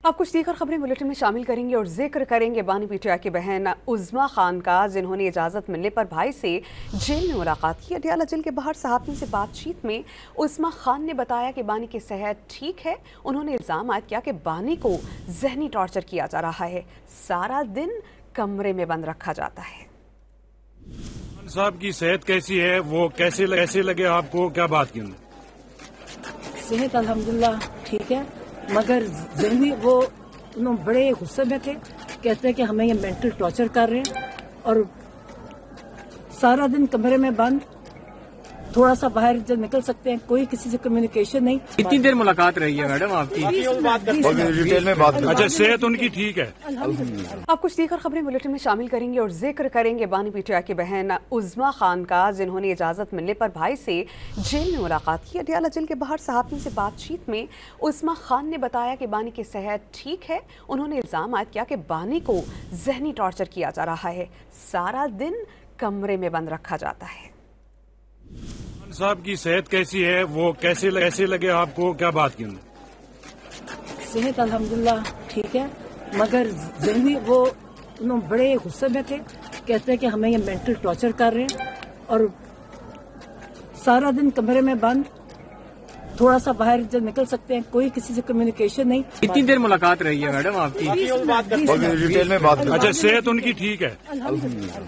आप कुछ दीगर खबरें बुलेटिन में शामिल करेंगे और जिक्र करेंगे बानी पीटीआई की बहन उज़्मा खान का, जिन्होंने इजाज़त मिलने पर भाई से जेल में मुलाकात की। अडियाला जेल के बाहर सहाफ़ियों से बातचीत में उज़्मा खान ने बताया कि बानी की सेहत ठीक है। उन्होंने इल्ज़ाम आयद किया कि बानी को ज़हनी टॉर्चर किया जा रहा है, सारा दिन कमरे में बंद रखा जाता है। साहब की सेहत कैसी है, वो कैसे लगे आपको, क्या बात की? सेहत अल्हम्दुलिल्लाह ठीक है, मगर ज़हनी वो उन्होंने बड़े गुस्से में थे। कहते हैं कि हमें ये मेंटल टॉर्चर कर रहे हैं और सारा दिन कमरे में बंद, थोड़ा सा बाहर जब निकल सकते हैं, कोई किसी से कम्युनिकेशन नहीं। कितनी देर मुलाकात रही है मैडम आपकी? डिटेल में बात। अच्छा, सेहत उनकी ठीक है। आप कुछ दीगर खबरें बुलेटिन में शामिल करेंगे और जिक्र करेंगे बानी पीटीआई की बहन उज़्मा खान का, जिन्होंने इजाज़त मिलने पर भाई से जेल में मुलाकात की। अडियाला जेल के बाहर सहाफ़ियों से बातचीत में उज़्मा खान ने बताया कि बानी की सेहत ठीक है। उन्होंने इल्ज़ाम आयद किया कि बानी को ज़हनी टॉर्चर किया जा रहा है, सारा दिन कमरे में बंद रखा जाता है। साहब की सेहत कैसी है, वो कैसे लगे आपको, क्या बात की? सेहत अल्हम्दुलिल्लाह ठीक है, मगर ज़हनी वो उन्होंने बड़े गुस्से में थे। कहते हैं कि हमें ये मेंटल टॉर्चर कर रहे हैं और सारा दिन कमरे में बंद, थोड़ा सा बाहर जब निकल सकते हैं, कोई किसी से कम्युनिकेशन नहीं। कितनी देर मुलाकात रही है मैडम आपकी? डिटेल में बात। अच्छा, सेहत उनकी ठीक है।